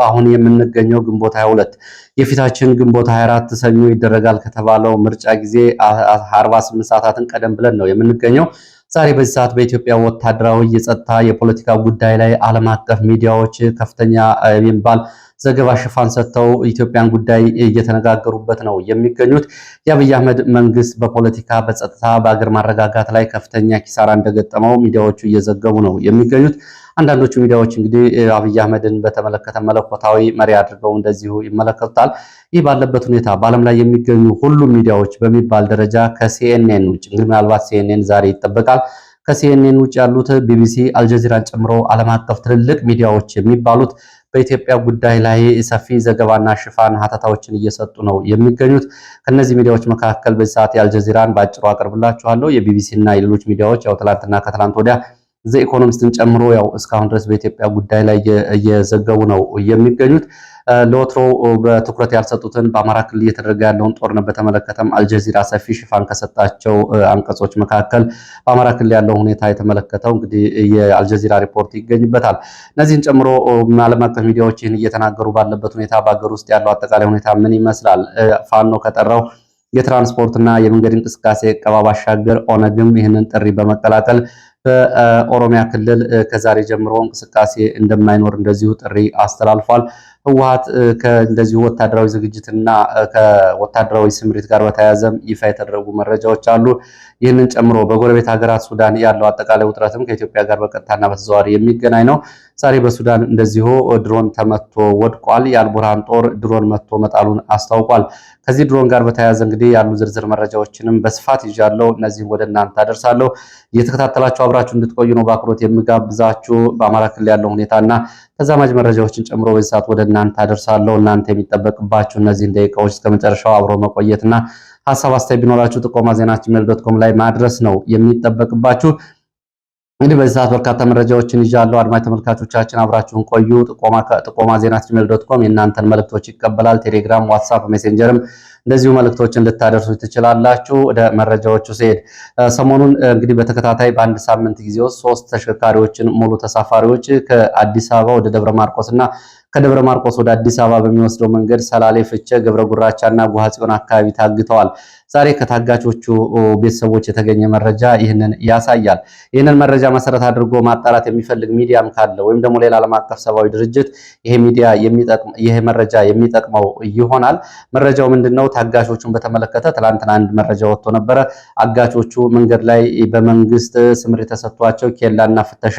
አሁን የምንገኘው ግንቦት 22 የፊታችን ግንቦት 24 ሰኞ ይደረጋል ከተባለው ምርጫ ጊዜ 48 ሰዓታትን ቀደም ብለን ነው የምንገኘው። ዛሬ በዚህ ሰዓት በኢትዮጵያ ወታደራዊ የጸጥታ የፖለቲካ ጉዳይ ላይ ዓለም አቀፍ ሚዲያዎች ከፍተኛ የሚባል ዘገባ ሽፋን ሰጥተው ኢትዮጵያን ጉዳይ እየተነጋገሩበት ነው የሚገኙት። የአብይ አህመድ መንግስት በፖለቲካ በጸጥታ በአገር ማረጋጋት ላይ ከፍተኛ ኪሳራ እንደገጠመው ሚዲያዎቹ እየዘገቡ ነው የሚገኙት። አንዳንዶቹ ሚዲያዎች እንግዲህ አብይ አህመድን በተመለከተ መለኮታዊ መሪ አድርገው እንደዚሁ ይመለከቱታል። ይህ ባለበት ሁኔታ በዓለም ላይ የሚገኙ ሁሉም ሚዲያዎች በሚባል ደረጃ ከሲኤንኤን ውጭ እንግዲህ ምናልባት ሲኤንኤን ዛሬ ይጠበቃል። ከሲኤንኤን ውጭ ያሉት ቢቢሲ፣ አልጀዚራን ጨምሮ ዓለም አቀፍ ትልልቅ ሚዲያዎች የሚባሉት በኢትዮጵያ ጉዳይ ላይ ሰፊ ዘገባና ሽፋን ሀተታዎችን እየሰጡ ነው የሚገኙት። ከነዚህ ሚዲያዎች መካከል በዚህ ሰዓት የአልጀዚራን በአጭሩ አቀርብላችኋለሁ። የቢቢሲ እና የሌሎች ሚዲያዎች ያው ትላንትና ከትላንት ወዲያ ዘ ኢኮኖሚስትን ጨምሮ ያው እስካሁን ድረስ በኢትዮጵያ ጉዳይ ላይ እየዘገቡ ነው የሚገኙት። ለወትሮ በትኩረት ያልሰጡትን በአማራ ክልል እየተደረገ ያለውን ጦርነት በተመለከተም አልጀዚራ ሰፊ ሽፋን ከሰጣቸው አንቀጾች መካከል በአማራ ክልል ያለው ሁኔታ የተመለከተው እንግዲህ የአልጀዚራ ሪፖርት ይገኝበታል። እነዚህን ጨምሮ ዓለም አቀፍ ሚዲያዎች ይህን እየተናገሩ ባለበት ሁኔታ በሀገር ውስጥ ያለው አጠቃላይ ሁኔታ ምን ይመስላል? ፋኖ ከጠራው የትራንስፖርትና የመንገድ እንቅስቃሴ ቀባ ባሻገር ኦነግም ይህንን ጥሪ በመቀላቀል በኦሮሚያ ክልል ከዛሬ ጀምሮ እንቅስቃሴ እንደማይኖር እንደዚሁ ጥሪ አስተላልፏል። ህወሓት ከእንደዚሁ ወታደራዊ ዝግጅትና ከወታደራዊ ስምሪት ጋር በተያያዘም ይፋ የተደረጉ መረጃዎች አሉ። ይህንን ጨምሮ በጎረቤት ሀገራት ሱዳን ያለው አጠቃላይ ውጥረትም ከኢትዮጵያ ጋር በቀጥታና በተዘዋዋሪ የሚገናኝ ነው። ዛሬ በሱዳን እንደዚሁ ድሮን ተመቶ ወድቋል። የአልቡርሃን ጦር ድሮን መቶ መጣሉን አስታውቋል። ከዚህ ድሮን ጋር በተያያዘ እንግዲህ ያሉ ዝርዝር መረጃዎችንም በስፋት ይዣለሁ። እነዚህም ወደ እናንተ አደርሳለሁ። እየተከታተላችሁ አብራችሁ እንድትቆዩ ነው በአክብሮት የምጋብዛችሁ። በአማራ ክልል ያለው ሁኔታና ተዛማጅ መረጃዎችን ጨምሮ በዚህ ሰዓት ወደ እናንተ አደርሳለሁ። እናንተ የሚጠበቅባችሁ እነዚህን ደቂቃዎች እስከ መጨረሻው አብሮ መቆየትና ሀሳብ አስተያየት ቢኖራችሁ ጥቆማ ዜና@gmail.com ላይ ማድረስ ነው የሚጠበቅባችሁ። እንግዲህ በዚህ ሰዓት በርካታ መረጃዎችን ይዣለሁ። አድማጭ ተመልካቾቻችን አብራችሁን ቆዩ። ጥቆማ ዜና@gmail.com የእናንተን መልእክቶች ይቀበላል። ቴሌግራም፣ ዋትስአፕ፣ ሜሴንጀርም እንደዚሁ መልእክቶችን ልታደርሱ ትችላላችሁ። ወደ መረጃዎቹ ሲሄድ ሰሞኑን እንግዲህ በተከታታይ በአንድ ሳምንት ጊዜ ውስጥ 3 ተሽከርካሪዎችን ሙሉ ተሳፋሪዎች ከአዲስ አበባ ወደ ደብረ ማርቆስ እና ከደብረ ማርቆስ ወደ አዲስ አበባ በሚወስደው መንገድ ሰላሌ፣ ፍቼ፣ ገብረ ጉራቻ እና ጉሃ ጽዮን አካባቢ ታግተዋል። ዛሬ ከታጋቾቹ ቤተሰቦች የተገኘ መረጃ ይህንን ያሳያል። ይህንን መረጃ መሰረት አድርጎ ማጣራት የሚፈልግ ሚዲያም ካለ ወይም ደግሞ ሌላ ዓለም አቀፍ ሰብአዊ ድርጅት ይሄ መረጃ የሚጠቅመው ይሆናል። መረጃው ምንድነው? ታጋቾቹን በተመለከተ ትላንትና አንድ መረጃ ወጥቶ ነበረ። አጋቾቹ መንገድ ላይ በመንግስት ስምሪት ተሰጥቷቸው ኬላና ፍተሻ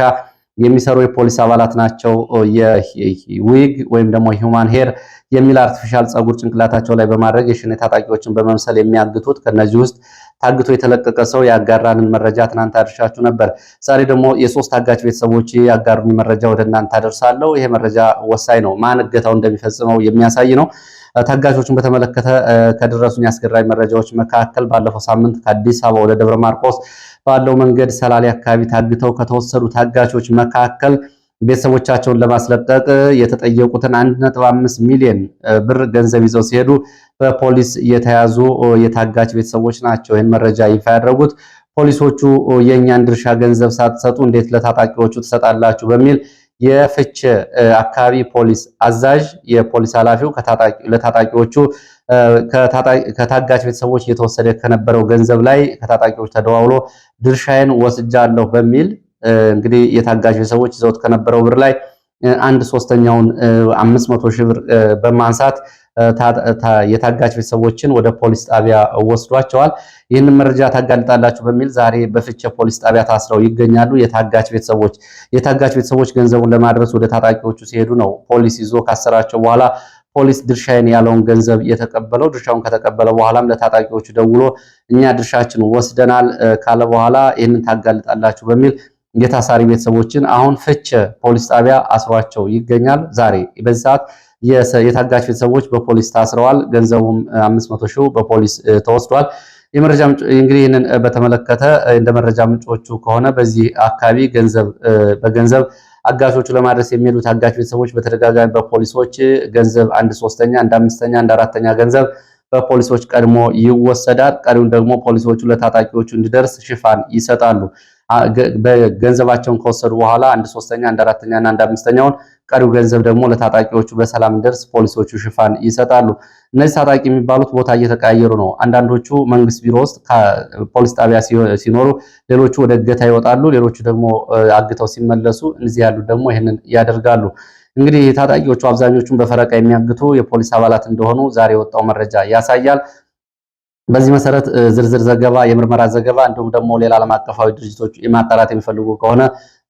የሚሰሩ የፖሊስ አባላት ናቸው። የዊግ ወይም ደግሞ ሂውማን ሄር የሚል አርቲፊሻል ጸጉር ጭንቅላታቸው ላይ በማድረግ የሸኔ ታጣቂዎችን በመምሰል የሚያግቱት። ከነዚህ ውስጥ ታግቶ የተለቀቀ ሰው ያጋራንን መረጃ ትናንት አድርሻችሁ ነበር። ዛሬ ደግሞ የሶስት ታጋች ቤተሰቦች ያጋሩኝ መረጃ ወደ እናንተ አደርሳለሁ። ይሄ መረጃ ወሳኝ ነው። ማን እገታው እንደሚፈጽመው የሚያሳይ ነው። ታጋቾችን በተመለከተ ከደረሱኝ አስገራሚ መረጃዎች መካከል ባለፈው ሳምንት ከአዲስ አበባ ወደ ደብረ ማርቆስ ባለው መንገድ ሰላሌ አካባቢ ታግተው ከተወሰዱ ታጋቾች መካከል ቤተሰቦቻቸውን ለማስለቀቅ የተጠየቁትን 1.5 ሚሊዮን ብር ገንዘብ ይዘው ሲሄዱ በፖሊስ የተያዙ የታጋች ቤተሰቦች ናቸው ይህን መረጃ ይፋ ያደረጉት። ፖሊሶቹ የእኛን ድርሻ ገንዘብ ሳትሰጡ እንዴት ለታጣቂዎቹ ትሰጣላችሁ በሚል የፍቼ አካባቢ ፖሊስ አዛዥ የፖሊስ ኃላፊው ለታጣቂዎቹ ከታጋች ቤተሰቦች እየተወሰደ ከነበረው ገንዘብ ላይ ከታጣቂዎች ተደዋውሎ ድርሻዬን ወስጃለሁ በሚል እንግዲህ የታጋች ቤተሰቦች ይዘውት ከነበረው ብር ላይ 1/3ኛውን 500 ሺህ ብር በማንሳት የታጋች ቤተሰቦችን ወደ ፖሊስ ጣቢያ ወስዷቸዋል። ይህንን መረጃ ታጋልጣላችሁ በሚል ዛሬ በፍቼ ፖሊስ ጣቢያ ታስረው ይገኛሉ። የታጋች ቤተሰቦች ገንዘቡን ለማድረስ ወደ ታጣቂዎቹ ሲሄዱ ነው ፖሊስ ይዞ ካሰራቸው በኋላ ፖሊስ ድርሻዬን ያለውን ገንዘብ የተቀበለው። ድርሻውን ከተቀበለ በኋላም ለታጣቂዎቹ ደውሎ እኛ ድርሻችን ወስደናል ካለ በኋላ ይህንን ታጋልጣላችሁ በሚል የታሳሪ ቤተሰቦችን አሁን ፍቼ ፖሊስ ጣቢያ አስሯቸው ይገኛል። ዛሬ በዚህ ሰዓት የታጋች ቤተሰቦች በፖሊስ ታስረዋል። ገንዘቡም 500 ሺህ በፖሊስ ተወስዷል። የመረጃ ምንጭ እንግዲህ ይህንን በተመለከተ እንደ መረጃ ምንጮቹ ከሆነ በዚህ አካባቢ በገንዘብ አጋቾቹ ለማድረስ የሚሄዱ ታጋች ቤተሰቦች በተደጋጋሚ በፖሊሶች ገንዘብ 1/3ኛ፣ 1/5ኛ፣ 1/4ኛ ገንዘብ በፖሊሶች ቀድሞ ይወሰዳል። ቀሪውን ደግሞ ፖሊሶቹ ለታጣቂዎቹ እንዲደርስ ሽፋን ይሰጣሉ። ገንዘባቸውን ከወሰዱ በኋላ 1/3ኛ፣ 1/4ኛ እና 1/5ኛውን ቀሪው ገንዘብ ደግሞ ለታጣቂዎቹ በሰላም እንደርስ ፖሊሶቹ ሽፋን ይሰጣሉ። እነዚህ ታጣቂ የሚባሉት ቦታ እየተቀያየሩ ነው። አንዳንዶቹ መንግስት ቢሮ ውስጥ ፖሊስ ጣቢያ ሲኖሩ፣ ሌሎቹ ወደ እገታ ይወጣሉ። ሌሎቹ ደግሞ አግተው ሲመለሱ፣ እነዚህ ያሉት ደግሞ ይህንን ያደርጋሉ። እንግዲህ ታጣቂዎቹ አብዛኞቹን በፈረቃ የሚያግቱ የፖሊስ አባላት እንደሆኑ ዛሬ የወጣው መረጃ ያሳያል። በዚህ መሰረት ዝርዝር ዘገባ፣ የምርመራ ዘገባ እንዲሁም ደግሞ ሌላ ዓለም አቀፋዊ ድርጅቶች የማጣራት የሚፈልጉ ከሆነ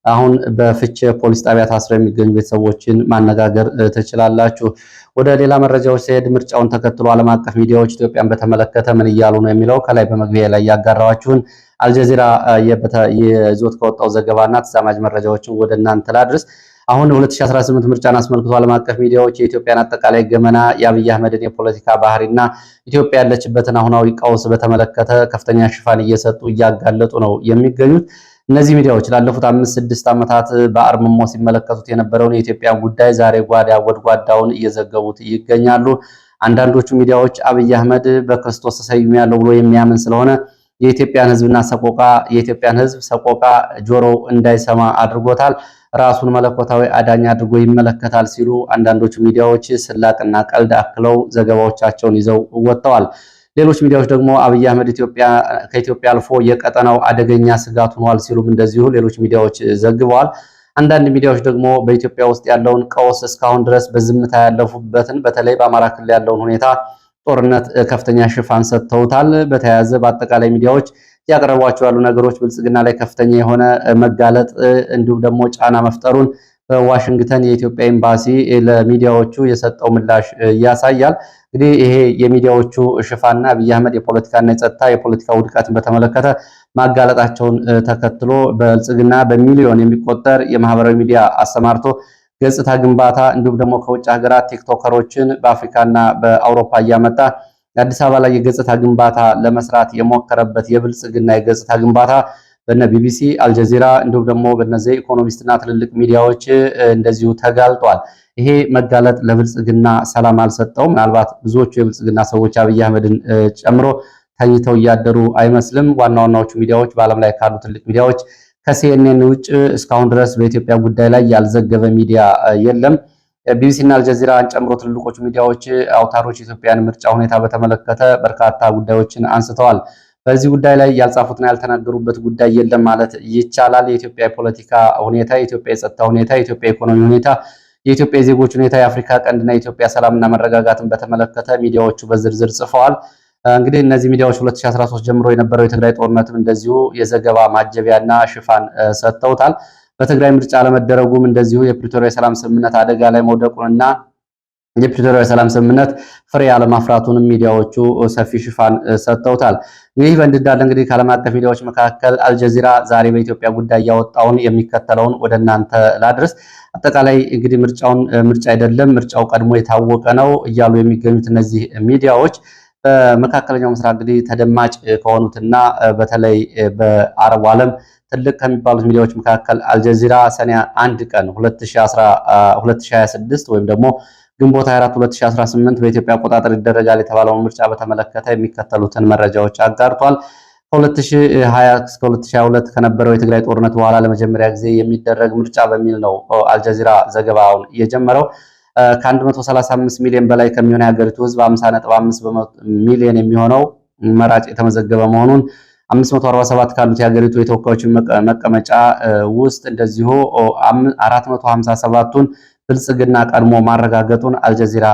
አሁን በፍቼ ፖሊስ ጣቢያ ታስረው የሚገኙ ቤተሰቦችን ማነጋገር ትችላላችሁ። ወደ ሌላ መረጃዎች ሲሄድ ምርጫውን ተከትሎ ዓለም አቀፍ ሚዲያዎች ኢትዮጵያን በተመለከተ ምን እያሉ ነው የሚለው ከላይ በመግቢያ ላይ ያጋራኋችሁን አልጀዚራ የይዞት ከወጣው ዘገባና ተዛማጅ መረጃዎችን ወደ እናንተ ላድርስ። አሁን 2018 ምርጫን አስመልክቶ ዓለም አቀፍ ሚዲያዎች የኢትዮጵያን አጠቃላይ ገመና፣ የአብይ አህመድን የፖለቲካ ባህሪና ኢትዮጵያ ያለችበትን አሁናዊ ቀውስ በተመለከተ ከፍተኛ ሽፋን እየሰጡ እያጋለጡ ነው የሚገኙት። እነዚህ ሚዲያዎች ላለፉት 5-6 ዓመታት በአርምሞ ሲመለከቱት የነበረውን የኢትዮጵያን ጉዳይ ዛሬ ጓዳ ጎድጓዳውን እየዘገቡት ይገኛሉ። አንዳንዶቹ ሚዲያዎች አብይ አህመድ በክርስቶስ ተሰይሜያለሁ ብሎ የሚያምን ስለሆነ የኢትዮጵያን ሕዝብ ሰቆቃ ጆሮው እንዳይሰማ አድርጎታል፣ ራሱን መለኮታዊ አዳኝ አድርጎ ይመለከታል ሲሉ አንዳንዶቹ ሚዲያዎች ስላቅና ቀልድ አክለው ዘገባዎቻቸውን ይዘው ወጥተዋል። ሌሎች ሚዲያዎች ደግሞ አብይ አህመድ ከኢትዮጵያ አልፎ የቀጠናው አደገኛ ስጋት ሆኗል ሲሉም እንደዚሁ ሌሎች ሚዲያዎች ዘግበዋል። አንዳንድ ሚዲያዎች ደግሞ በኢትዮጵያ ውስጥ ያለውን ቀውስ እስካሁን ድረስ በዝምታ ያለፉበትን በተለይ በአማራ ክልል ያለውን ሁኔታ ጦርነት ከፍተኛ ሽፋን ሰጥተውታል። በተያያዘ በአጠቃላይ ሚዲያዎች ያቀረቧቸው ያሉ ነገሮች ብልጽግና ላይ ከፍተኛ የሆነ መጋለጥ እንዲሁም ደግሞ ጫና መፍጠሩን በዋሽንግተን የኢትዮጵያ ኤምባሲ ለሚዲያዎቹ የሰጠው ምላሽ ያሳያል። እንግዲህ ይሄ የሚዲያዎቹ ሽፋንና አብይ አህመድ የፖለቲካና የፖለቲካ ውድቀትን በተመለከተ ማጋለጣቸውን ተከትሎ ብልጽግና በሚሊዮን የሚቆጠር የማህበራዊ ሚዲያ አሰማርቶ ገጽታ ግንባታ እንዲሁም ደግሞ ከውጭ ሀገራት ቲክቶከሮችን በአፍሪካና በአውሮፓ እያመጣ አዲስ አበባ ላይ የገጽታ ግንባታ ለመስራት የሞከረበት የብልጽግና የገጽታ ግንባታ በነ ቢቢሲ፣ አልጀዚራ እንዲሁም ደግሞ በነዚህ ኢኮኖሚስትና ትልልቅ ሚዲያዎች እንደዚሁ ተጋልጧል። ይሄ መጋለጥ ለብልጽግና ሰላም አልሰጠውም። ምናልባት ብዙዎቹ የብልጽግና ሰዎች አብይ አህመድን ጨምሮ ተኝተው እያደሩ አይመስልም። ዋና ዋናዎቹ ሚዲያዎች በዓለም ላይ ካሉ ትልቅ ሚዲያዎች ከሲኤንኤን ውጭ እስካሁን ድረስ በኢትዮጵያ ጉዳይ ላይ ያልዘገበ ሚዲያ የለም። ቢቢሲና አልጀዚራን ጨምሮ ትልልቆቹ ሚዲያዎች አውታሮች የኢትዮጵያን ምርጫ ሁኔታ በተመለከተ በርካታ ጉዳዮችን አንስተዋል። በዚህ ጉዳይ ላይ ያልጻፉትና ያልተናገሩበት ጉዳይ የለም ማለት ይቻላል። የኢትዮጵያ የፖለቲካ ሁኔታ፣ የኢትዮጵያ የጸጥታ ሁኔታ፣ የኢትዮጵያ ኢኮኖሚ ሁኔታ፣ የኢትዮጵያ የዜጎች ሁኔታ፣ የአፍሪካ ቀንድና የኢትዮጵያ ሰላምና መረጋጋትን በተመለከተ ሚዲያዎቹ በዝርዝር ጽፈዋል። እንግዲህ እነዚህ ሚዲያዎች 2013 ጀምሮ የነበረው የትግራይ ጦርነትም እንደዚሁ የዘገባ ማጀቢያና ሽፋን ሰጥተውታል። በትግራይ ምርጫ ለመደረጉም እንደዚሁ የፕሪቶሪያ የሰላም ስምምነት አደጋ ላይ መውደቁንና የፕሪቶሪያ የሰላም ስምምነት ፍሬ አለማፍራቱንም ሚዲያዎቹ ሰፊ ሽፋን ሰጥተውታል። ይህ በእንዲህ እንዳለ እንግዲህ ከዓለም አቀፍ ሚዲያዎች መካከል አልጀዚራ ዛሬ በኢትዮጵያ ጉዳይ ያወጣውን የሚከተለውን ወደ እናንተ ላድርስ። አጠቃላይ እንግዲህ ምርጫ አይደለም፣ ምርጫው ቀድሞ የታወቀ ነው እያሉ የሚገኙት እነዚህ ሚዲያዎች በመካከለኛው ምስራቅ እንግዲህ ተደማጭ ከሆኑትና በተለይ በአረቡ ዓለም ትልቅ ከሚባሉት ሚዲያዎች መካከል አልጀዚራ ሰኔ 1 ቀን 2026 ወይም ደግሞ ግንቦት 24 2018 በኢትዮጵያ አቆጣጠር ይደረጋል የተባለውን ምርጫ በተመለከተ የሚከተሉትን መረጃዎች አጋርቷል። ከ2020 እስከ 2022 ከነበረው የትግራይ ጦርነት በኋላ ለመጀመሪያ ጊዜ የሚደረግ ምርጫ በሚል ነው አልጀዚራ ዘገባውን የጀመረው። ከ135 ሚሊዮን በላይ ከሚሆን የሀገሪቱ ሕዝብ 50.5 ሚሊዮን የሚሆነው መራጭ የተመዘገበ መሆኑን 547 ካሉት የሀገሪቱ የተወካዮች መቀመጫ ውስጥ እንደዚሁ 457ቱን ብልጽግና ቀድሞ ማረጋገጡን አልጀዚራ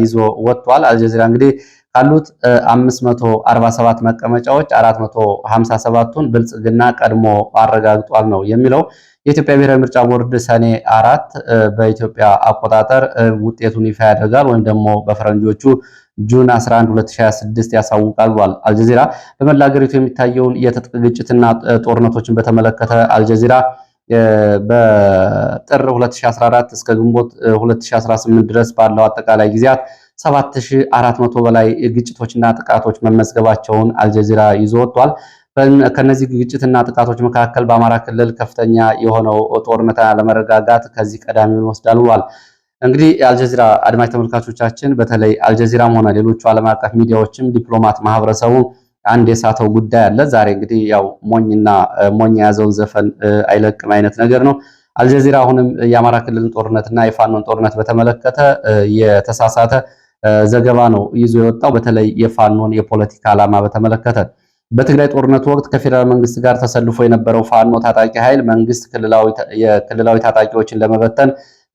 ይዞ ወጥቷል። አልጀዚራ እንግዲህ ካሉት 547 መቀመጫዎች 457ቱን ብልጽግና ቀድሞ አረጋግጧል ነው የሚለው። የኢትዮጵያ ብሔራዊ ምርጫ ቦርድ ሰኔ 4 በኢትዮጵያ አቆጣጠር ውጤቱን ይፋ ያደርጋል ወይም ደግሞ በፈረንጆቹ ጁን 11 2026 ያሳውቃል ብሏል አልጀዚራ። በመላ ሀገሪቱ የሚታየውን የትጥቅ ግጭትና ጦርነቶችን በተመለከተ አልጀዚራ በጥር 2014 እስከ ግንቦት 2018 ድረስ ባለው አጠቃላይ ጊዜያት 7400 በላይ ግጭቶችና ጥቃቶች መመዝገባቸውን አልጀዚራ ይዞ ወጥቷል። ከነዚህ ግጭትና ጥቃቶች መካከል በአማራ ክልል ከፍተኛ የሆነው ጦርነትና አለመረጋጋት ከዚህ ቀዳሚውን ወስዷል ብሏል። እንግዲህ አልጀዚራ አድማጭ ተመልካቾቻችን፣ በተለይ አልጀዚራም ሆነ ሌሎቹ ዓለም አቀፍ ሚዲያዎችም ዲፕሎማት ማህበረሰቡ አንድ የሳተው ጉዳይ አለ። ዛሬ እንግዲህ ያው ሞኝ የያዘውን ዘፈን አይለቅም አይነት ነገር ነው። አልጀዚራ አሁንም የአማራ ክልል ጦርነትና የፋኖን ጦርነት በተመለከተ የተሳሳተ ዘገባ ነው ይዞ የወጣው። በተለይ የፋኖን የፖለቲካ ዓላማ በተመለከተ በትግራይ ጦርነቱ ወቅት ከፌዴራል መንግስት ጋር ተሰልፎ የነበረው ፋኖ ታጣቂ ኃይል መንግስት የክልላዊ ታጣቂዎችን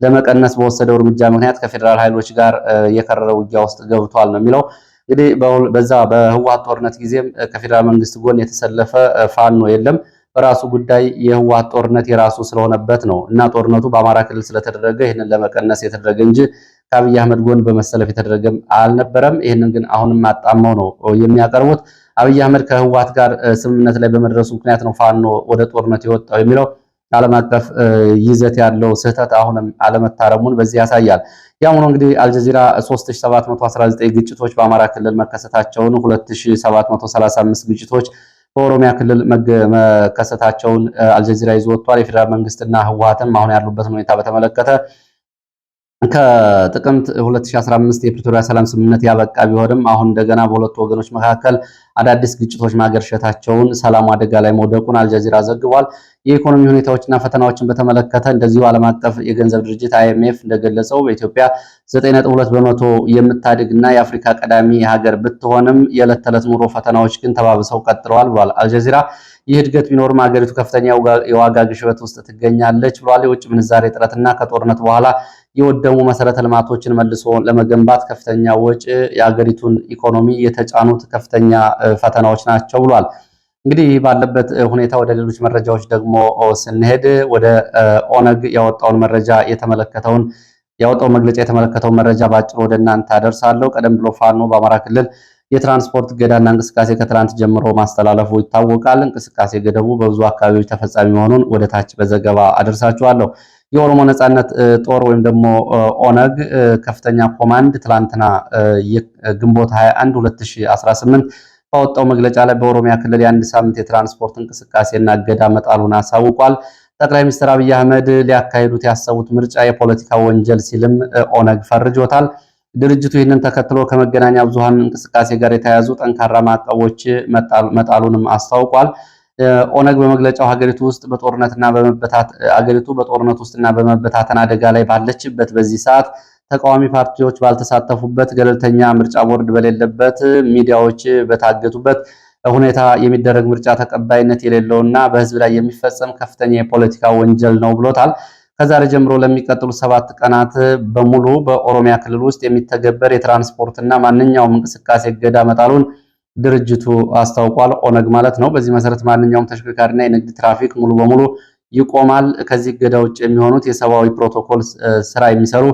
ለመቀነስ በወሰደው እርምጃ ምክንያት ከፌዴራል ኃይሎች ጋር የከረረ ውጊያ ውስጥ ገብቷል ነው የሚለው። እንግዲህ በዛ በህወሓት ጦርነት ጊዜም ከፌዴራል መንግስት ጎን የተሰለፈ ፋኖ የለም። በራሱ ጉዳይ የህወሓት ጦርነት የራሱ ስለሆነበት ነው እና ጦርነቱ በአማራ ክልል ስለተደረገ ይህንን ለመቀነስ የተደረገ እንጂ ከአብይ አህመድ ጎን በመሰለፍ የተደረገም አልነበረም። ይህንን ግን አሁንም አጣመው ነው የሚያቀርቡት። አብይ አህመድ ከህወሓት ጋር ስምምነት ላይ በመድረሱ ምክንያት ነው ፋኖ ወደ ጦርነት የወጣው የሚለው ዓለም አቀፍ ይዘት ያለው ስህተት አሁንም አለመታረሙን በዚህ ያሳያል። ያም ሆኖ እንግዲህ አልጀዚራ 3719 ግጭቶች በአማራ ክልል መከሰታቸውን፣ 2735 ግጭቶች በኦሮሚያ ክልል መከሰታቸውን አልጀዚራ ይዞ ወጥቷል። የፌዴራል መንግስትና ህወሓትም አሁን ያሉበትን ሁኔታ በተመለከተ ከጥቅምት 2015 የፕሪቶሪያ ሰላም ስምምነት ያበቃ ቢሆንም አሁን እንደገና በሁለቱ ወገኖች መካከል አዳዲስ ግጭቶች ማገርሸታቸውን፣ ሰላሙ አደጋ ላይ መውደቁን አልጀዚራ ዘግቧል። የኢኮኖሚ ሁኔታዎችና ፈተናዎችን በተመለከተ እንደዚሁ ዓለም አቀፍ የገንዘብ ድርጅት IMF እንደገለጸው በኢትዮጵያ 9.2 በመቶ የምታድግና የአፍሪካ ቀዳሚ ሀገር ብትሆንም የዕለት ተዕለት ኑሮ ፈተናዎች ግን ተባብሰው ቀጥለዋል ብሏል አልጀዚራ። ይህ እድገት ቢኖርም ሀገሪቱ ከፍተኛ የዋጋ ግሽበት ውስጥ ትገኛለች ብሏል። የውጭ ምንዛሬ እጥረትና ከጦርነት በኋላ የወደሙ መሰረተ ልማቶችን መልሶ ለመገንባት ከፍተኛ ወጪ የሀገሪቱን ኢኮኖሚ የተጫኑት ከፍተኛ ፈተናዎች ናቸው ብሏል። እንግዲህ ባለበት ሁኔታ ወደ ሌሎች መረጃዎች ደግሞ ስንሄድ ወደ ኦነግ ያወጣው መግለጫ የተመለከተውን መረጃ ባጭሩ ወደ እናንተ አደርሳለሁ። ቀደም ብሎ ፋኖ በአማራ ክልል የትራንስፖርት እገዳና እንቅስቃሴ ከትላንት ጀምሮ ማስተላለፉ ይታወቃል። እንቅስቃሴ ገደቡ በብዙ አካባቢዎች ተፈጻሚ መሆኑን ወደ ታች በዘገባ አደርሳችኋለሁ። የኦሮሞ ነጻነት ጦር ወይም ደግሞ ኦነግ ከፍተኛ ኮማንድ ትላንትና ግንቦት 21 2018 ባወጣው መግለጫ ላይ በኦሮሚያ ክልል የአንድ ሳምንት የትራንስፖርት እንቅስቃሴና እገዳ መጣሉን አሳውቋል። ጠቅላይ ሚኒስትር አብይ አህመድ ሊያካሂዱት ያሰቡት ምርጫ የፖለቲካ ወንጀል ሲልም ኦነግ ፈርጆታል። ድርጅቱ ይህንን ተከትሎ ከመገናኛ ብዙሃን እንቅስቃሴ ጋር የተያያዙ ጠንካራ ማዕቀቦች መጣሉንም አስታውቋል። ኦነግ በመግለጫው ሀገሪቱ በጦርነት ውስጥና በመበታተን አደጋ ላይ ባለችበት በዚህ ሰዓት ተቃዋሚ ፓርቲዎች ባልተሳተፉበት፣ ገለልተኛ ምርጫ ቦርድ በሌለበት፣ ሚዲያዎች በታገቱበት ሁኔታ የሚደረግ ምርጫ ተቀባይነት የሌለውና በህዝብ ላይ የሚፈጸም ከፍተኛ የፖለቲካ ወንጀል ነው ብሎታል። ከዛሬ ጀምሮ ለሚቀጥሉት 7 ቀናት በሙሉ በኦሮሚያ ክልል ውስጥ የሚተገበር የትራንስፖርትና ማንኛውም እንቅስቃሴ እገዳ መጣሉን ድርጅቱ አስታውቋል። ኦነግ ማለት ነው። በዚህ መሰረት ማንኛውም ተሽከርካሪና የንግድ ትራፊክ ሙሉ በሙሉ ይቆማል። ከዚህ እገዳ ውጭ የሚሆኑት የሰብአዊ ፕሮቶኮል ስራ የሚሰሩ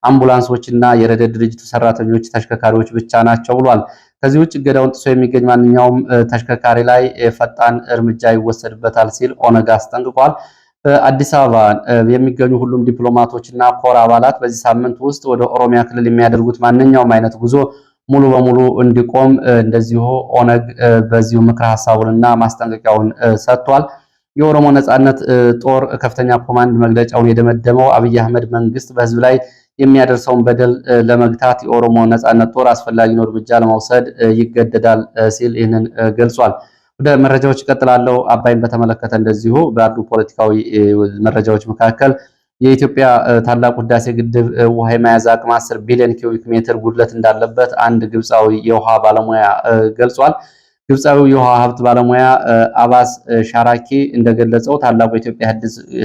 አምቡላንሶችና የረድኤት ድርጅቱ ሰራተኞች ተሽከርካሪዎች ብቻ ናቸው ብሏል። ከዚህ ውጭ እገዳውን ጥሶ የሚገኝ ማንኛውም ተሽከርካሪ ላይ ፈጣን እርምጃ ይወሰድበታል ሲል ኦነግ አስጠንቅቋል። በአዲስ አበባ የሚገኙ ሁሉም ዲፕሎማቶችና ኮር አባላት በዚህ ሳምንት ውስጥ ወደ ኦሮሚያ ክልል የሚያደርጉት ማንኛውም አይነት ጉዞ ሙሉ በሙሉ እንዲቆም እንደዚሁ ኦነግ በዚሁ ምክረ ሀሳቡንና ማስጠንቀቂያውን ሰጥቷል። የኦሮሞ ነጻነት ጦር ከፍተኛ ኮማንድ መግለጫውን የደመደመው አብይ አህመድ መንግስት በህዝብ ላይ የሚያደርሰውን በደል ለመግታት የኦሮሞ ነጻነት ጦር አስፈላጊውን እርምጃ ለመውሰድ ይገደዳል ሲል ይህንን ገልጿል። ወደ መረጃዎች ይቀጥላለሁ። አባይን በተመለከተ እንደዚሁ ባሉ ፖለቲካዊ መረጃዎች መካከል የኢትዮጵያ ታላቁ ህዳሴ ግድብ ውሃ የመያዝ አቅም 10 ቢሊዮን ኪዩቢክ ሜትር ጉድለት እንዳለበት አንድ ግብፃዊ የውሃ ባለሙያ ገልጿል። ግብፃዊው የውሃ ሀብት ባለሙያ አባስ ሻራኪ እንደገለጸው ታላቁ የኢትዮጵያ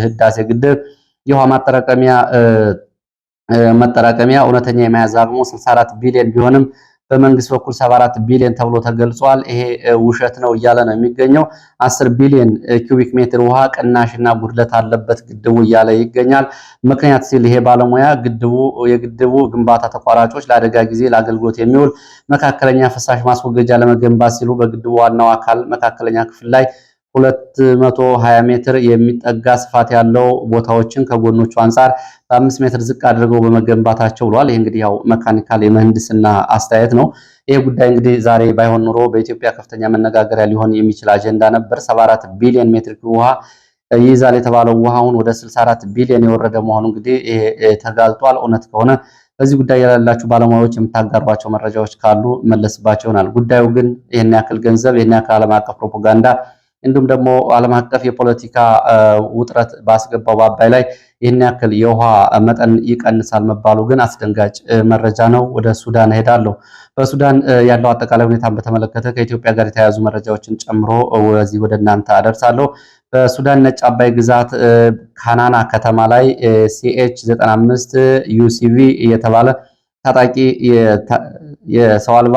ህዳሴ ግድብ የውሃ ማጠራቀሚያ እውነተኛ የመያዝ አቅሙ 64 ቢሊዮን ቢሆንም በመንግስት በኩል 74 ቢሊዮን ተብሎ ተገልጿል። ይሄ ውሸት ነው እያለ ነው የሚገኘው። 10 ቢሊዮን ኪዩቢክ ሜትር ውሃ ቅናሽና ጉድለት አለበት ግድቡ እያለ ይገኛል። ምክንያት ሲል ይሄ ባለሙያ የግድቡ ግንባታ ተቋራጮች ለአደጋ ጊዜ ለአገልግሎት የሚውል መካከለኛ ፍሳሽ ማስወገጃ ለመገንባት ሲሉ በግድቡ ዋናው አካል መካከለኛ ክፍል ላይ 220 ሜትር የሚጠጋ ስፋት ያለው ቦታዎችን ከጎኖቹ አንጻር በ5 ሜትር ዝቅ አድርገው በመገንባታቸው ብሏል። ይህ እንግዲህ ያው መካኒካል የምህንድስና አስተያየት ነው። ይህ ጉዳይ እንግዲህ ዛሬ ባይሆን ኑሮ በኢትዮጵያ ከፍተኛ መነጋገሪያ ሊሆን የሚችል አጀንዳ ነበር። 74 ቢሊዮን ሜትር ውሃ ይይዛል የተባለው ውሃውን ወደ 64 ቢሊዮን የወረደ መሆኑ እንግዲህ ተጋልጧል። እውነት ከሆነ በዚህ ጉዳይ ያላችሁ ባለሙያዎች የምታጋሯቸው መረጃዎች ካሉ መለስባቸው ይሆናል። ጉዳዩ ግን ይህን ያክል ገንዘብ ይህን ያክል ዓለም አቀፍ ፕሮፓጋንዳ እንዲሁም ደግሞ ዓለም አቀፍ የፖለቲካ ውጥረት ባስገባው በአባይ ላይ ይህን ያክል የውሃ መጠን ይቀንሳል መባሉ ግን አስደንጋጭ መረጃ ነው። ወደ ሱዳን እሄዳለሁ። በሱዳን ያለው አጠቃላይ ሁኔታን በተመለከተ ከኢትዮጵያ ጋር የተያያዙ መረጃዎችን ጨምሮ ወዚህ ወደ እናንተ አደርሳለሁ። በሱዳን ነጭ አባይ ግዛት ካናና ከተማ ላይ ሲኤች 95 ዩሲቪ የተባለ ታጣቂ የሰው አልባ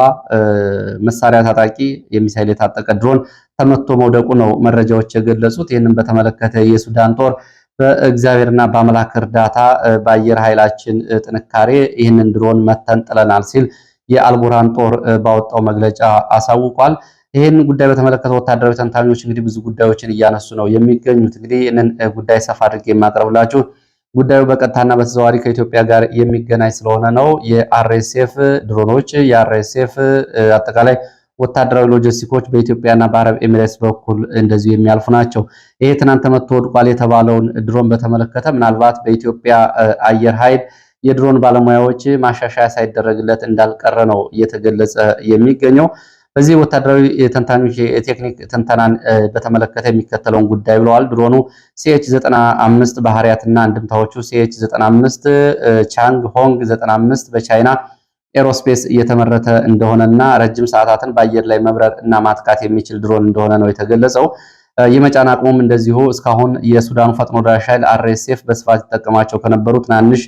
መሳሪያ ታጣቂ የሚሳይል የታጠቀ ድሮን ተመቶ መውደቁ ነው መረጃዎች የገለጹት። ይህንን በተመለከተ የሱዳን ጦር በእግዚአብሔርና በአምላክ እርዳታ በአየር ኃይላችን ጥንካሬ ይህንን ድሮን መተን ጥለናል ሲል የአልቡርሃን ጦር ባወጣው መግለጫ አሳውቋል። ይህን ጉዳይ በተመለከተ ወታደራዊ ተንታኞች እንግዲህ ብዙ ጉዳዮችን እያነሱ ነው የሚገኙት። እንግዲህ ይህንን ጉዳይ ሰፋ አድርጌ የማቀርብላችሁ ጉዳዩ በቀጥታና በተዘዋዋሪ ከኢትዮጵያ ጋር የሚገናኝ ስለሆነ ነው። የአርኤስኤፍ ድሮኖች የአርኤስኤፍ አጠቃላይ ወታደራዊ ሎጂስቲኮች በኢትዮጵያና በአረብ ኤሚሬትስ በኩል እንደዚሁ የሚያልፉ ናቸው። ይሄ ትናንት ተመቶ ወድቋል የተባለውን ድሮን በተመለከተ ምናልባት በኢትዮጵያ አየር ኃይል የድሮን ባለሙያዎች ማሻሻያ ሳይደረግለት እንዳልቀረ ነው እየተገለጸ የሚገኘው። በዚህ ወታደራዊ ተንታኞች የቴክኒክ ትንተናን በተመለከተ የሚከተለውን ጉዳይ ብለዋል። ድሮኑ ሲኤች 95 ባህሪያትና አንድምታዎቹ ሲኤች 95 ቻንግ ሆንግ 95 በቻይና ኤሮስፔስ እየተመረተ እንደሆነና ረጅም ሰዓታትን በአየር ላይ መብረር እና ማጥቃት የሚችል ድሮን እንደሆነ ነው የተገለጸው። የመጫን አቅሙም እንደዚሁ እስካሁን የሱዳኑ ፈጥኖ ደራሽ ኃይል አርኤስኤፍ በስፋት ይጠቀማቸው ከነበሩ ትናንሽ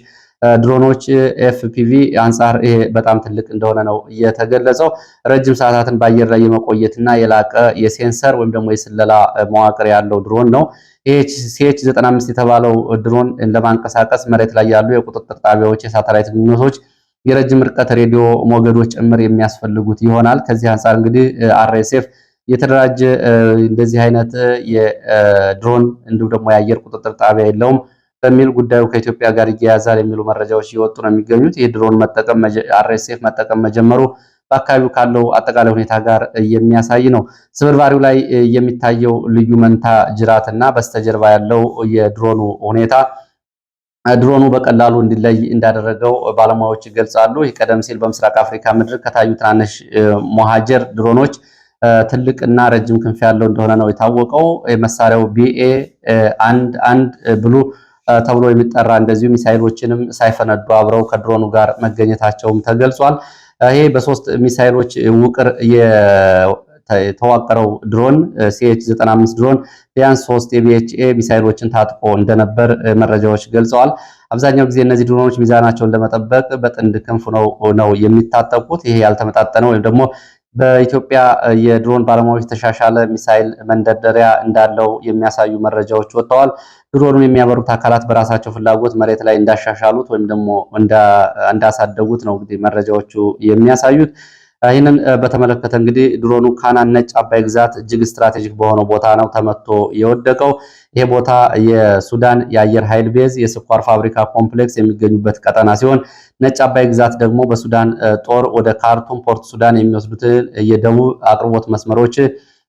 ድሮኖች ኤፍፒቪ አንጻር ይሄ በጣም ትልቅ እንደሆነ ነው የተገለጸው። ረጅም ሰዓታትን በአየር ላይ የመቆየትና የላቀ የሴንሰር ወይም ደግሞ የስለላ መዋቅር ያለው ድሮን ነው። ይሄ ሲኤች 95 የተባለው ድሮን ለማንቀሳቀስ መሬት ላይ ያሉ የቁጥጥር ጣቢያዎች፣ የሳተላይት ግንኙነቶች፣ የረጅም ርቀት ሬዲዮ ሞገዶች ጭምር የሚያስፈልጉት ይሆናል። ከዚህ አንጻር እንግዲህ አርኤስኤፍ የተደራጀ እንደዚህ አይነት የድሮን እንዲሁም ደግሞ የአየር ቁጥጥር ጣቢያ የለውም በሚል ጉዳዩ ከኢትዮጵያ ጋር ይያያዛል የሚሉ መረጃዎች እየወጡ ነው የሚገኙት። ይህ ድሮን መጠቀም አርኤስኤፍ መጠቀም መጀመሩ በአካባቢው ካለው አጠቃላይ ሁኔታ ጋር የሚያሳይ ነው። ስብርባሪው ላይ የሚታየው ልዩ መንታ ጅራትና በስተጀርባ ያለው የድሮኑ ሁኔታ ድሮኑ በቀላሉ እንዲለይ እንዳደረገው ባለሙያዎች ይገልጻሉ። ይህ ቀደም ሲል በምስራቅ አፍሪካ ምድር ከታዩ ትናንሽ ሞሃጀር ድሮኖች ትልቅና ረጅም ክንፍ ያለው እንደሆነ ነው የታወቀው። መሳሪያው ቢኤ 11 ብሉ ተብሎ የሚጠራ እንደዚሁ ሚሳይሎችንም ሳይፈነዱ አብረው ከድሮኑ ጋር መገኘታቸውም ተገልጿል። ይሄ በሶስት ሚሳይሎች ውቅር የተዋቀረው ድሮን ሲኤች 95 ድሮን ቢያንስ 3 የቢኤችኤ ሚሳይሎችን ታጥቆ እንደነበር መረጃዎች ገልጸዋል። አብዛኛው ጊዜ እነዚህ ድሮኖች ሚዛናቸውን ለመጠበቅ በጥንድ ክንፍ ነው የሚታጠቁት። ይሄ ያልተመጣጠነ ወይም ደግሞ በኢትዮጵያ የድሮን ባለሙያዎች የተሻሻለ ሚሳይል መንደርደሪያ እንዳለው የሚያሳዩ መረጃዎች ወጥተዋል። ድሮኑን የሚያበሩት አካላት በራሳቸው ፍላጎት መሬት ላይ እንዳሻሻሉት ወይም ደግሞ እንዳሳደጉት ነው እንግዲህ መረጃዎቹ የሚያሳዩት። ይህንን በተመለከተ እንግዲህ ድሮኑ ካናን ነጭ አባይ ግዛት እጅግ ስትራቴጂክ በሆነው ቦታ ነው ተመቶ የወደቀው። ይሄ ቦታ የሱዳን የአየር ኃይል ቤዝ፣ የስኳር ፋብሪካ ኮምፕሌክስ የሚገኙበት ቀጠና ሲሆን ነጭ አባይ ግዛት ደግሞ በሱዳን ጦር ወደ ካርቱም ፖርት ሱዳን የሚወስዱትን የደቡብ አቅርቦት መስመሮች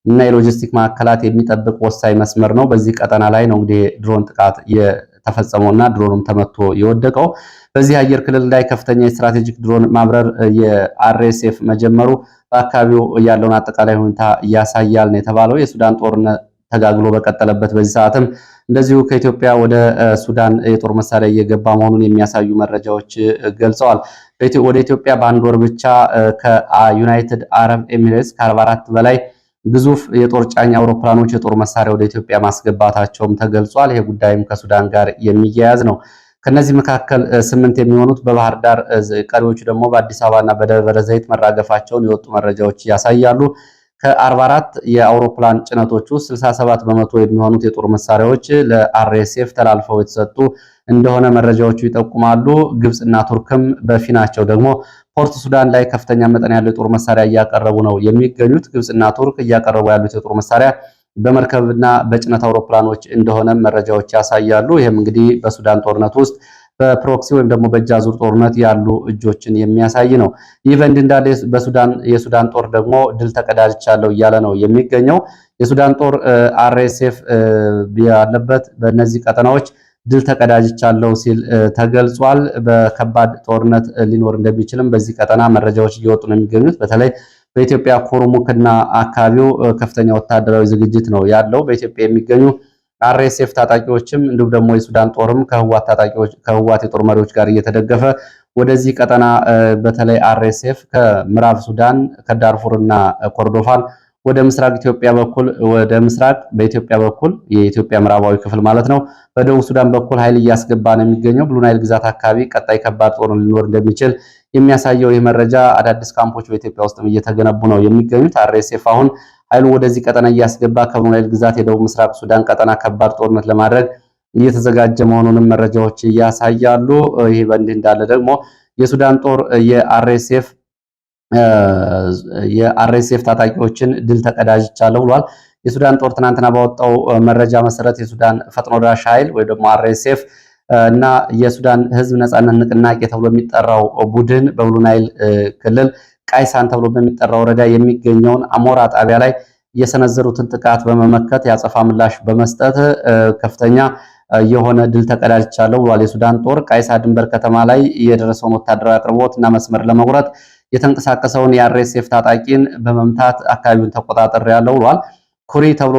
እና የሎጂስቲክ ማዕከላት የሚጠብቅ ወሳኝ መስመር ነው። በዚህ ቀጠና ላይ ነው እንግዲህ ድሮን ጥቃት የተፈጸመውና ድሮኑም ተመቶ የወደቀው። በዚህ አየር ክልል ላይ ከፍተኛ የስትራቴጂክ ድሮን ማብረር የአርኤስኤፍ መጀመሩ በአካባቢው ያለውን አጠቃላይ ሁኔታ ያሳያል ነው የተባለው። የሱዳን ጦርነት ተጋግሎ በቀጠለበት በዚህ ሰዓትም እንደዚሁ ከኢትዮጵያ ወደ ሱዳን የጦር መሳሪያ እየገባ መሆኑን የሚያሳዩ መረጃዎች ገልጸዋል። ወደ ኢትዮጵያ በአንድ ወር ብቻ ከዩናይትድ አረብ ኤሚሬትስ ከ44 በላይ ግዙፍ የጦር ጫኝ አውሮፕላኖች የጦር መሳሪያ ወደ ኢትዮጵያ ማስገባታቸውም ተገልጿል። ይሄ ጉዳይም ከሱዳን ጋር የሚያያዝ ነው። ከነዚህ መካከል 8 የሚሆኑት በባህር ዳር፣ ቀሪዎቹ ደግሞ በአዲስ አበባና በደብረ ዘይት መራገፋቸውን የወጡ መረጃዎች ያሳያሉ። ከ44 የአውሮፕላን ጭነቶች ውስጥ 67 በመቶ የሚሆኑት የጦር መሳሪያዎች ለአርኤስኤፍ ተላልፈው የተሰጡ እንደሆነ መረጃዎቹ ይጠቁማሉ። ግብፅና ቱርክም በፊናቸው ደግሞ ፖርት ሱዳን ላይ ከፍተኛ መጠን ያለው የጦር መሳሪያ እያቀረቡ ነው የሚገኙት። ግብፅና ቱርክ እያቀረቡ ያሉት የጦር መሳሪያ በመርከብና በጭነት አውሮፕላኖች እንደሆነ መረጃዎች ያሳያሉ። ይህም እንግዲህ በሱዳን ጦርነት ውስጥ በፕሮክሲ ወይም ደግሞ በእጅ አዙር ጦርነት ያሉ እጆችን የሚያሳይ ነው። ይህ በእንዲህ እንዳለ የሱዳን ጦር ደግሞ ድል ተቀዳጅቻለሁ እያለ ነው የሚገኘው። የሱዳን ጦር አርኤስኤፍ ያለበት በእነዚህ ቀጠናዎች ድል ተቀዳጅቻለሁ ሲል ተገልጿል። በከባድ ጦርነት ሊኖር እንደሚችልም በዚህ ቀጠና መረጃዎች እየወጡ ነው የሚገኙት። በተለይ በኢትዮጵያ ኩርሙክና አካባቢው ከፍተኛ ወታደራዊ ዝግጅት ነው ያለው። በኢትዮጵያ የሚገኙ አርኤስኤፍ ታጣቂዎችም እንዲሁም ደግሞ የሱዳን ጦርም ከህዋት የጦር መሪዎች ጋር እየተደገፈ ወደዚህ ቀጠና በተለይ አርኤስኤፍ ከምዕራብ ሱዳን ከዳርፉርና ኮርዶፋን ወደ ምስራቅ ኢትዮጵያ በኩል በኢትዮጵያ በኩል የኢትዮጵያ ምዕራባዊ ክፍል ማለት ነው በደቡብ ሱዳን በኩል ኃይል እያስገባ ነው የሚገኘው። ብሉ ናይል ግዛት አካባቢ ቀጣይ ከባድ ጦርነት ሊኖር እንደሚችል የሚያሳየው ይህ መረጃ አዳዲስ ካምፖች በኢትዮጵያ ውስጥም እየተገነቡ ነው የሚገኙት። አርኤስኤፍ አሁን ኃይሉ ወደዚህ ቀጠና እያስገባ ከብሉ ናይል ግዛት የደቡብ ምስራቅ ሱዳን ቀጠና ከባድ ጦርነት ለማድረግ እየተዘጋጀ መሆኑንም መረጃዎች ያሳያሉ። ይህ በእንዲህ እንዳለ ደግሞ የሱዳን ጦር የአርኤስኤፍ ታጣቂዎችን ድል ተቀዳጅቻለሁ ብሏል። የሱዳን ጦር ትናንትና ባወጣው መረጃ መሰረት የሱዳን ፈጥኖ ደራሽ ኃይል ወይ ደግሞ አርኤስኤፍ እና የሱዳን ህዝብ ነጻነት ንቅናቄ ተብሎ የሚጠራው ቡድን በብሉ ናይል ክልል ቃይሳን ተብሎ በሚጠራው ወረዳ የሚገኘውን አሞራ ጣቢያ ላይ የሰነዘሩትን ጥቃት በመመከት ያጸፋ ምላሽ በመስጠት ከፍተኛ የሆነ ድል ተቀዳጅቻለሁ ብሏል። የሱዳን ጦር ቃይሳ ድንበር ከተማ ላይ የደረሰውን ወታደራዊ አቅርቦት እና መስመር ለመቁረጥ የተንቀሳቀሰውን የአርኤስኤፍ ታጣቂን በመምታት አካባቢውን ተቆጣጥሬያለሁ ብሏል። ኩሪ ተብሎ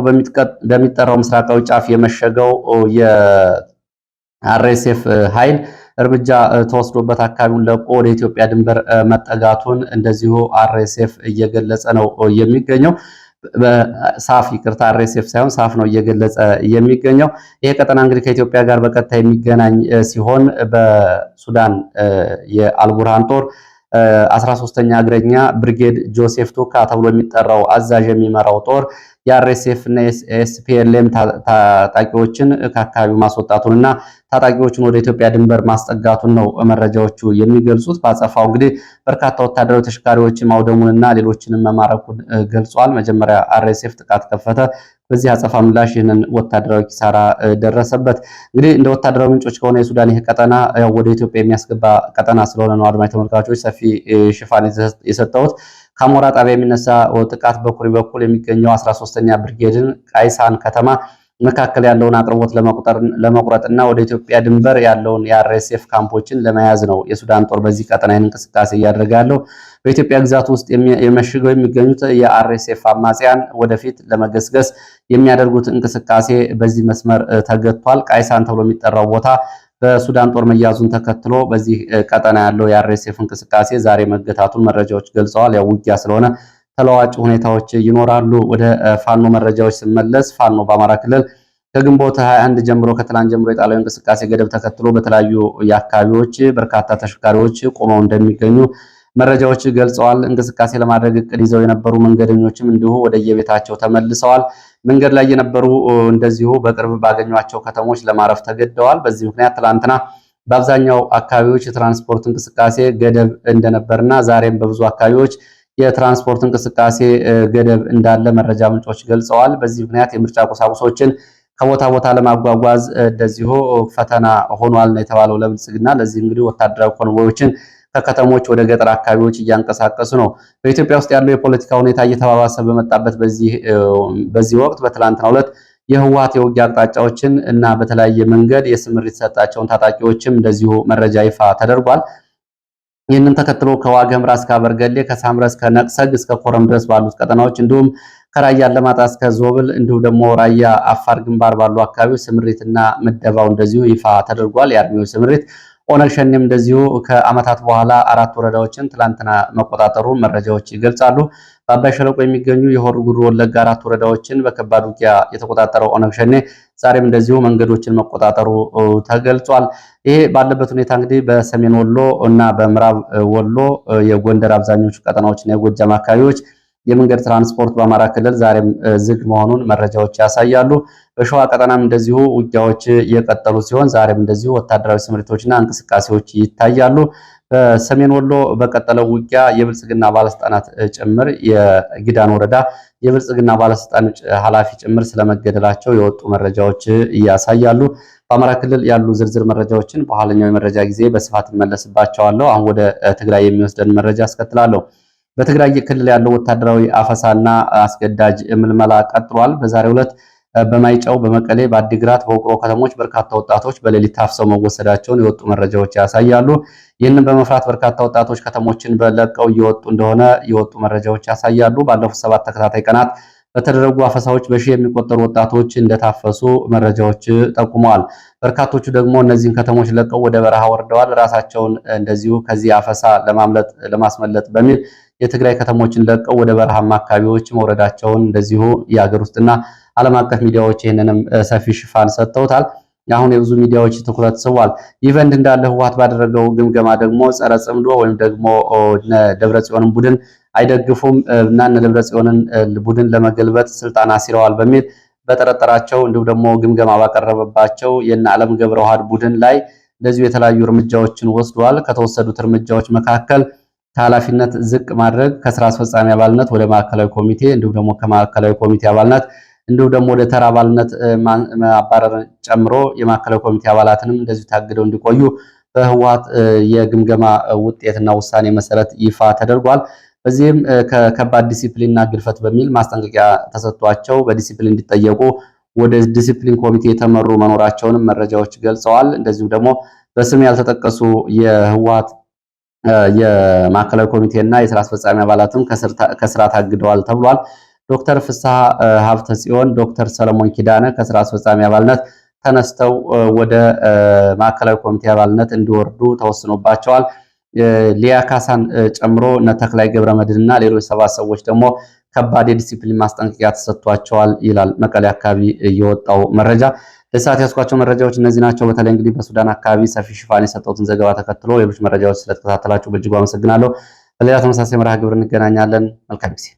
በሚጠራው ምስራቃዊ ጫፍ የመሸገው የአርኤስኤፍ ኃይል እርምጃ ተወስዶበት አካባቢውን ለቆ ወደ ኢትዮጵያ ድንበር መጠጋቱን እንደዚሁ አርኤስኤፍ እየገለጸ ነው የሚገኘው። አርኤስኤፍ ሳይሆን ሳፍ ነው እየገለጸ የሚገኘው። ይሄ ቀጠና እንግዲህ ከኢትዮጵያ ጋር በቀጥታ የሚገናኝ ሲሆን በሱዳን የአልቡርሃን ጦር 13ኛ እግረኛ ብርጌድ ጆሴፍ ቱካ ተብሎ የሚጠራው አዛዥ የሚመራው ጦር የአርኤስኤፍ እና ኤስፒኤልኤም ታጣቂዎችን ከአካባቢው ማስወጣቱንና ታጣቂዎችን ወደ ኢትዮጵያ ድንበር ማስጠጋቱን ነው መረጃዎቹ የሚገልጹት። በአጸፋው እንግዲህ በርካታ ወታደራዊ ተሽከርካሪዎችን ማውደሙንና ሌሎችንም መማረኩን ገልጿል። መጀመሪያ አርኤስኤፍ ጥቃት ከፈተ። በዚህ አጸፋ ምላሽ ይህንን ወታደራዊ ኪሳራ ደረሰበት። እንግዲህ እንደ ወታደራዊ ምንጮች ከሆነ የሱዳን ይህ ቀጠና ወደ ኢትዮጵያ የሚያስገባ ቀጠና ስለሆነ ነው አድማጭ ተመልካቾች ሰፊ ሽፋን የሰጠሁት። ከአሞራ ጣቢያ የሚነሳ ጥቃት በኩሪ በኩል የሚገኘው 13ኛ ብርጌድን ቃይሳን ከተማ መካከል ያለውን አቅርቦት ለመቁረጥና ወደ ኢትዮጵያ ድንበር ያለውን የአርኤስኤፍ ካምፖችን ለመያዝ ነው የሱዳን ጦር በዚህ ቀጠና እንቅስቃሴ እያደረገ ያለው። በኢትዮጵያ ግዛት ውስጥ የመሽገው የሚገኙት የአርኤስኤፍ አማጽያን ወደፊት ለመገስገስ የሚያደርጉት እንቅስቃሴ በዚህ መስመር ተገቷል። ቃይሳን ተብሎ የሚጠራው ቦታ በሱዳን ጦር መያዙን ተከትሎ በዚህ ቀጠና ያለው የአርኤስኤፍ እንቅስቃሴ ዛሬ መገታቱን መረጃዎች ገልጸዋል። ያው ውጊያ ስለሆነ ተለዋጭ ሁኔታዎች ይኖራሉ። ወደ ፋኖ መረጃዎች ስመለስ ፋኖ በአማራ ክልል ከግንቦት 21 ጀምሮ ከትላንት ጀምሮ የጣለው እንቅስቃሴ ገደብ ተከትሎ በተለያዩ የአካባቢዎች በርካታ ተሽከርካሪዎች ቆመው እንደሚገኙ መረጃዎች ገልጸዋል። እንቅስቃሴ ለማድረግ እቅድ ይዘው የነበሩ መንገደኞችም እንዲሁ ወደየቤታቸው ተመልሰዋል። መንገድ ላይ የነበሩ እንደዚሁ በቅርብ ባገኟቸው ከተሞች ለማረፍ ተገደዋል። በዚህ ምክንያት ትላንትና በአብዛኛው አካባቢዎች የትራንስፖርት እንቅስቃሴ ገደብ እንደነበርና ዛሬም በብዙ አካባቢዎች የትራንስፖርት እንቅስቃሴ ገደብ እንዳለ መረጃ ምንጮች ገልጸዋል። በዚህ ምክንያት የምርጫ ቁሳቁሶችን ከቦታ ቦታ ለማጓጓዝ እንደዚሁ ፈተና ሆኗል ነው የተባለው ለብልጽግና። ለዚህ እንግዲህ ወታደራዊ ኮንቮዮችን ከከተሞች ወደ ገጠር አካባቢዎች እያንቀሳቀሱ ነው። በኢትዮጵያ ውስጥ ያለው የፖለቲካ ሁኔታ እየተባባሰ በመጣበት በዚህ ወቅት በትላንትናው ዕለት የህወሓት የውጊያ አቅጣጫዎችን እና በተለያየ መንገድ የስምሪት የተሰጣቸውን ታጣቂዎችም እንደዚሁ መረጃ ይፋ ተደርጓል። ይህንን ተከትሎ ከዋግኽምራ እስከ አበርገሌ ከሳምረ እስከ ነቅሰግ እስከ ኮረም ድረስ ባሉት ቀጠናዎች እንዲሁም ከራያ አላማጣ እስከ ዞብል እንዲሁም ደግሞ ራያ አፋር ግንባር ባሉ አካባቢዎች ስምሪትና ምደባው እንደዚሁ ይፋ ተደርጓል። የአርሚዎች ስምሪት ኦነግ ሸኔም እንደዚሁ ከዓመታት በኋላ 4 ወረዳዎችን ትላንትና መቆጣጠሩ መረጃዎች ይገልጻሉ። በአባይ ሸለቆ የሚገኙ የሆሮ ጉዱሩ ወለጋ 4 ወረዳዎችን በከባድ ውጊያ የተቆጣጠረው ኦነግ ሸኔ ዛሬም እንደዚሁ መንገዶችን መቆጣጠሩ ተገልጿል። ይሄ ባለበት ሁኔታ እንግዲህ በሰሜን ወሎ እና በምዕራብ ወሎ የጎንደር አብዛኞቹ ቀጠናዎችና የጎጃም አካባቢዎች የመንገድ ትራንስፖርት በአማራ ክልል ዛሬም ዝግ መሆኑን መረጃዎች ያሳያሉ። በሸዋ ቀጠናም እንደዚሁ ውጊያዎች የቀጠሉ ሲሆን ዛሬም እንደዚሁ ወታደራዊ ስምሪቶችና እንቅስቃሴዎች ይታያሉ። በሰሜን ወሎ በቀጠለው ውጊያ የብልጽግና ባለስልጣናት ጭምር የጊዳን ወረዳ የብልጽግና ባለስልጣን ኃላፊ ጭምር ስለመገደላቸው የወጡ መረጃዎች ያሳያሉ። በአማራ ክልል ያሉ ዝርዝር መረጃዎችን በኋለኛው የመረጃ ጊዜ በስፋት እመለስባቸዋለሁ። አሁን ወደ ትግራይ የሚወስደን መረጃ አስከትላለሁ። በትግራይ ክልል ያለው ወታደራዊ አፈሳና አስገዳጅ ምልመላ ቀጥሏል። በዛሬው ዕለት በማይጨው፣ በመቀሌ፣ በአዲግራት፣ በውቅሮ ከተሞች በርካታ ወጣቶች በሌሊት ታፍሰው መወሰዳቸውን የወጡ መረጃዎች ያሳያሉ። ይህንን በመፍራት በርካታ ወጣቶች ከተሞችን በለቀው እየወጡ እንደሆነ የወጡ መረጃዎች ያሳያሉ። ባለፉት 7 ተከታታይ ቀናት በተደረጉ አፈሳዎች በሺህ የሚቆጠሩ ወጣቶች እንደታፈሱ መረጃዎች ጠቁመዋል። በርካቶቹ ደግሞ እነዚህን ከተሞች ለቀው ወደ በረሃ ወርደዋል። ራሳቸውን እንደዚሁ ከዚህ አፈሳ ለማስመለጥ በሚል የትግራይ ከተሞችን ለቀው ወደ በረሃማ አካባቢዎች መውረዳቸውን እንደዚሁ የሀገር ውስጥና ዓለም አቀፍ ሚዲያዎች ይህንንም ሰፊ ሽፋን ሰጥተውታል። አሁን የብዙ ሚዲያዎች ትኩረት ስቧል። ይህ በእንዲህ እንዳለ ህወሓት ባደረገው ግምገማ ደግሞ ጸረ ጽምዶ ወይም ደግሞ ደብረጽዮንን ቡድን አይደግፉም እና ደብረጽዮንን ቡድን ለመገልበጥ ስልጣን አሲረዋል በሚል በጠረጠራቸው እንዲሁም ደግሞ ግምገማ ባቀረበባቸው የነ ዓለም ገብረዋህድ ቡድን ላይ እንደዚሁ የተለያዩ እርምጃዎችን ወስደዋል። ከተወሰዱት እርምጃዎች መካከል ከኃላፊነት ዝቅ ማድረግ፣ ከስራ አስፈጻሚ አባልነት ወደ ማዕከላዊ ኮሚቴ እንዲሁም ደግሞ ከማዕከላዊ ኮሚቴ አባልነት እንዲሁም ደግሞ ወደ ተራ አባልነት ማባረር ጨምሮ የማዕከላዊ ኮሚቴ አባላትንም እንደዚሁ ታግደው እንዲቆዩ በህወሓት የግምገማ ውጤትና ውሳኔ መሰረት ይፋ ተደርጓል። በዚህም ከከባድ ዲሲፕሊንና ግድፈት በሚል ማስጠንቀቂያ ተሰጥቷቸው በዲሲፕሊን እንዲጠየቁ ወደ ዲሲፕሊን ኮሚቴ የተመሩ መኖራቸውንም መረጃዎች ገልጸዋል። እንደዚሁ ደግሞ በስም ያልተጠቀሱ የህወሓት የማዕከላዊ ኮሚቴና የስራ አስፈጻሚ አባላትም ከስራ ታግደዋል ተብሏል። ዶክተር ፍስሐ ሀብተ ጽዮን፣ ዶክተር ሰለሞን ኪዳነ ከስራ አስፈጻሚ አባልነት ተነስተው ወደ ማዕከላዊ ኮሚቴ አባልነት እንዲወርዱ ተወስኖባቸዋል። ሊያ ካሳን ጨምሮ እነ ተክላይ ገብረመድህንና ሌሎች 7 ሰዎች ደግሞ ከባድ የዲሲፕሊን ማስጠንቀቂያ ተሰጥቷቸዋል ይላል መቀሌ አካባቢ የወጣው መረጃ። ለሰዓት ያስኳቸው መረጃዎች እነዚህ ናቸው። በተለይ እንግዲህ በሱዳን አካባቢ ሰፊ ሽፋን የሰጠሁትን ዘገባ ተከትሎ ሌሎች መረጃዎች ስለተከታተላችሁ በእጅጉ አመሰግናለሁ። በሌላ ተመሳሳይ መርሃ ግብር እንገናኛለን። መልካም ጊዜ